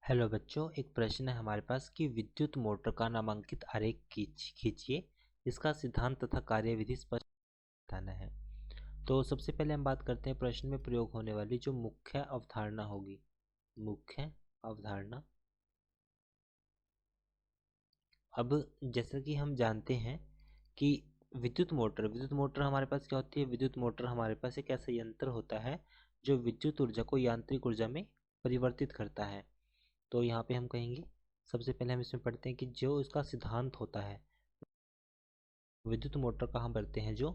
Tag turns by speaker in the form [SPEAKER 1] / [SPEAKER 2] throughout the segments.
[SPEAKER 1] Hello बच्चों, एक प्रश्न है हमारे पास कि विद्युत मोटर का नामांकित आरेख खींचिए। इसका सिद्धांत तथा कार्यविधि स्पष्ट बताना है। तो सबसे पहले हम बात करते हैं प्रश्न में प्रयोग होने वाली जो मुख्य अवधारणा होगी। मुख्य अवधारणा। अब जैसा कि हम जानते हैं कि विद्युत मोटर हमारे पास क्या होती है। विद्युत मोटर हमारे पास एक ऐसा यंत्र होता है जो विद्युत ऊर्जा को यांत्रिक ऊर्जा में परिवर्तित करता है। तो यहाँ पे हम कहेंगे, सबसे पहले हम इसमें पढ़ते हैं कि जो इसका सिद्धांत होता है विद्युत मोटर का, हम पढ़ते हैं जो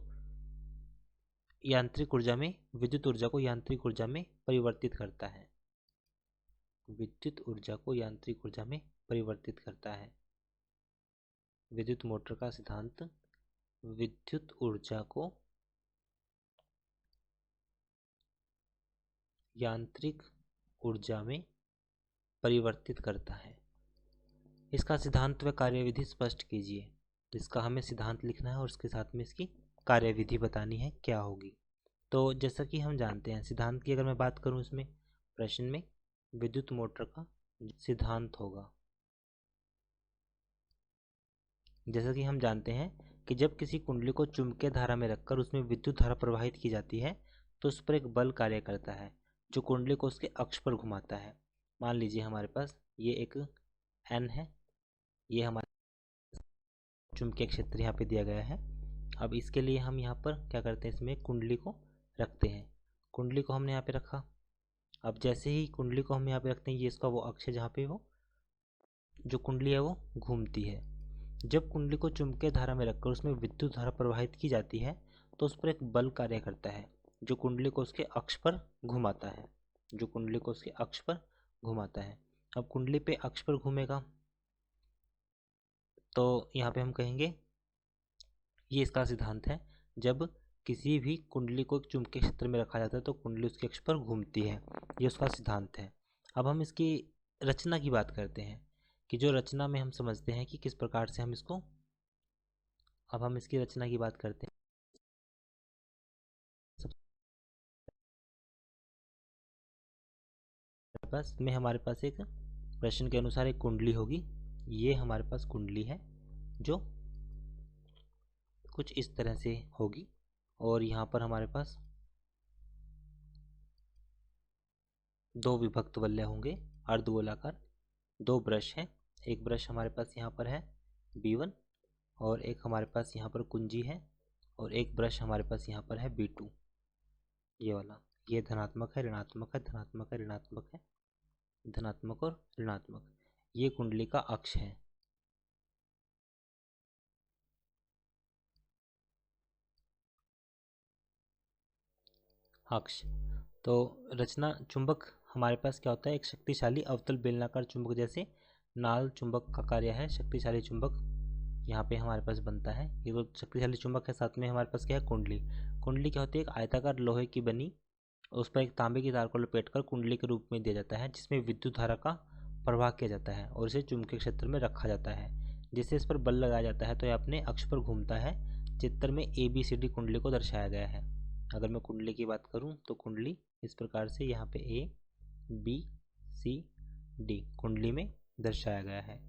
[SPEAKER 1] यांत्रिक ऊर्जा में विद्युत ऊर्जा को यांत्रिक ऊर्जा में परिवर्तित करता है। विद्युत ऊर्जा को यांत्रिक ऊर्जा में परिवर्तित करता है। विद्युत मोटर का सिद्धांत विद्युत ऊर्जा को यांत्रिक ऊर्जा में परिवर्तित करता है। इसका सिद्धांत व कार्यविधि स्पष्ट कीजिए। इसका हमें सिद्धांत लिखना है और उसके साथ में इसकी कार्यविधि बतानी है क्या होगी। तो जैसा कि हम जानते हैं, सिद्धांत की अगर मैं बात करूं, इसमें प्रश्न में विद्युत मोटर का सिद्धांत होगा। जैसा कि हम जानते हैं कि जब किसी कुंडली को चुंबकीय धारा में रखकर उसमें विद्युत धारा प्रवाहित की जाती है तो उस पर एक बल कार्य करता है जो कुंडली को उसके अक्ष पर घुमाता है। मान लीजिए हमारे पास ये एक एन है, ये हमारे चुंबकीय क्षेत्र यहाँ पे दिया गया है। अब इसके लिए हम यहाँ पर क्या करते हैं, इसमें कुंडली को रखते हैं। कुंडली को हमने यहाँ पे रखा। अब जैसे ही कुंडली को हम यहाँ पे रखते हैं, ये इसका वो अक्ष है जहाँ पे वो जो कुंडली है वो घूमती है। जब कुंडली को चुंबकीय धारा में रखकर उसमें विद्युत धारा प्रवाहित की जाती है तो उस पर एक बल कार्य करता है जो कुंडली को उसके अक्ष पर घुमाता है। जो कुंडली को उसके अक्ष पर घुमाता है। अब कुंडली पे अक्ष पर घूमेगा तो यहाँ पे हम कहेंगे ये इसका सिद्धांत है। जब किसी भी कुंडली को एक चुंबकीय क्षेत्र में रखा जाता है तो कुंडली उसके अक्ष पर घूमती है। ये उसका सिद्धांत है। अब हम इसकी रचना की बात करते हैं कि जो रचना में हम समझते हैं कि किस प्रकार से हम इसको, अब हम इसकी रचना की बात करते हैं। बस में हमारे पास एक प्रश्न के अनुसार एक कुंडली होगी। ये हमारे पास कुंडली है जो कुछ इस तरह से होगी और यहाँ पर हमारे पास दो विभक्त वलय होंगे अर्धगोलाकार। दो ब्रश हैं। एक ब्रश हमारे पास यहाँ पर है B1 और एक हमारे पास यहाँ पर कुंजी है और एक ब्रश हमारे पास यहाँ पर है B2। ये वाला, ये धनात्मक है, ऋणात्मक है, धनात्मक है, ऋणात्मक है, धनात्मक और ऋणात्मक। ये कुंडली का अक्ष है। अक्ष। तो रचना, चुंबक हमारे पास क्या होता है, एक शक्तिशाली अवतल बेलनाकार चुंबक जैसे नाल चुंबक का कार्य है। शक्तिशाली चुंबक यहाँ पे हमारे पास बनता है। ये तो शक्तिशाली चुंबक है, साथ में हमारे पास क्या है, कुंडली। कुंडली क्या होती है, एक आयताकार लोहे की बनी, उस पर एक तांबे की तार को लपेटकर कुंडली के रूप में दिया जाता है जिसमें विद्युत धारा का प्रवाह किया जाता है और इसे चुंबकीय क्षेत्र में रखा जाता है। जिससे इस पर बल लगाया जाता है तो यह अपने अक्ष पर घूमता है। चित्र में ABCD कुंडली को दर्शाया गया है। अगर मैं कुंडली की बात करूं तो कुंडली इस प्रकार से यहाँ पे ABCD कुंडली में दर्शाया गया है।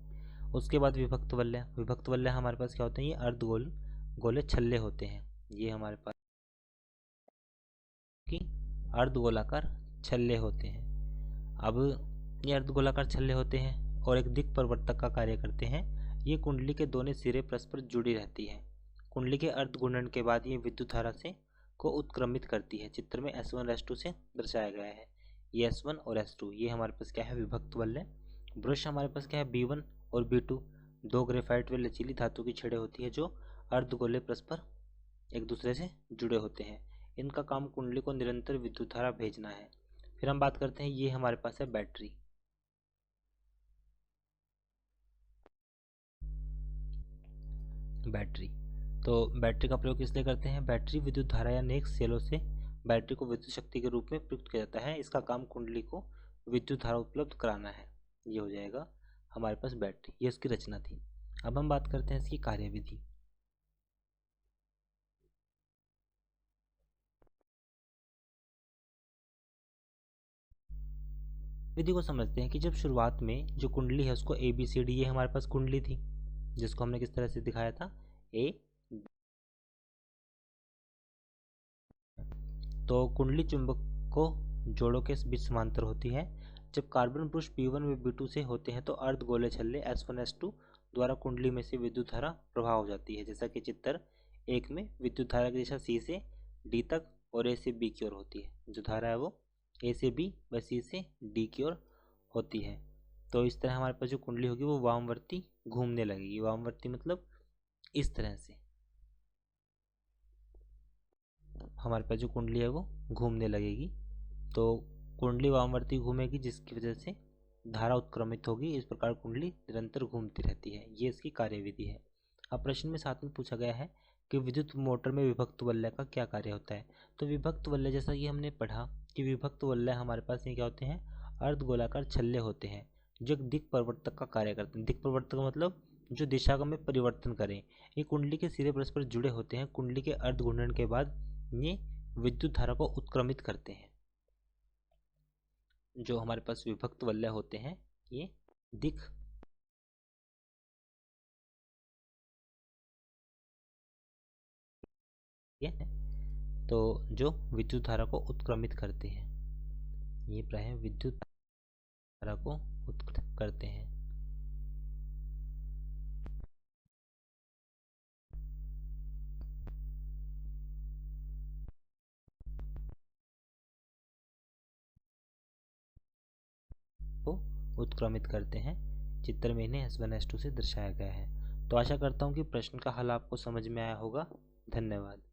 [SPEAKER 1] उसके बाद विभक्त वलय। विभक्त वलय हमारे पास क्या होते हैं, ये अर्धगोल गोले छल्ले होते हैं। ये हमारे पास की अर्धगोलाकार छल्ले होते हैं। अब ये अर्धगोलाकार छल्ले होते हैं और एक दिक् परिवर्तक का कार्य करते हैं। ये कुंडली के दोनों सिरे परस्पर जुड़ी रहती है। कुंडली के अर्ध घूर्णन के बाद ये विद्युत धारा से को उत्क्रमित करती है। चित्र में S1 और S2 से दर्शाया गया है। ये S1 और S2 ये हमारे पास क्या है, विभक्त वलय। ब्रश हमारे पास क्या है, B1 और B2 दो ग्रेफाइट व लचीली धातु की छड़ें होती है जो अर्धगोले परस्पर एक दूसरे से जुड़े होते हैं। इनका काम कुंडली को निरंतर विद्युत धारा भेजना है। फिर हम बात करते हैं, ये हमारे पास है बैटरी। बैटरी, तो बैटरी का प्रयोग किस लिए करते हैं, बैटरी विद्युत धारा या नेक सेलों से बैटरी को विद्युत शक्ति के रूप में प्रयुक्त किया जाता है। इसका काम कुंडली को विद्युत धारा उपलब्ध कराना है। ये हो जाएगा हमारे पास बैटरी। ये इसकी रचना थी। अब हम बात करते हैं इसकी कार्यविधि। विधि को समझते हैं कि जब शुरुआत में जो कुंडली है उसको ABCD, ये हमारे पास कुंडली थी जिसको हमने किस तरह से दिखाया था, A। तो कुंडली चुंबकों जोड़ों के बीच समांतर होती है। जब कार्बन पुरुष P1 व P2 से होते हैं तो अर्धगोले छल्ले S1 S2 द्वारा कुंडली में से विद्युत धारा प्रवाह हो जाती है। जैसा कि चित्र 1 में विद्युत धारा की दिशा C से D तक और A से B की ओर होती है। जो धारा है वो A से B व C से D की ओर होती है। तो इस तरह हमारे पास जो कुंडली होगी वो वामवर्ती घूमने लगेगी। वामवर्ती मतलब इस तरह से हमारे पास जो कुंडली है वो घूमने लगेगी। तो कुंडली वामवर्ती घूमेगी जिसकी वजह से धारा उत्क्रमित होगी। इस प्रकार कुंडली निरंतर घूमती रहती है। ये इसकी कार्यविधि है। अब प्रश्न में साथ में पूछा गया है कि विद्युत मोटर में विभक्त वलय का क्या कार्य होता है। तो विभक्त वलय, जैसा कि हमने पढ़ा कि विभक्त वलय हमारे पास ये क्या होते हैं, अर्धगोलाकार छल्ले होते हैं जो दिक् परिवर्तक का कार्य करते हैं। दिक् परिवर्तक मतलब जो दिशा का में परिवर्तन करें। ये कुंडली के सिरे परस्पर जुड़े होते हैं। कुंडली के अर्ध घूर्णन के बाद ये विद्युत धारा को उत्क्रमित करते हैं। जो हमारे पास विभक्त वलय होते हैं ये दिक् तो जो विद्युत धारा को उत्क्रमित करते हैं, ये प्राय विद्युत धारा को उत्क्रमित करते हैं। को उत्क्रमित करते हैं। चित्र में इन्हें S1 S2 से दर्शाया गया है। तो आशा करता हूँ कि प्रश्न का हल आपको समझ में आया होगा। धन्यवाद।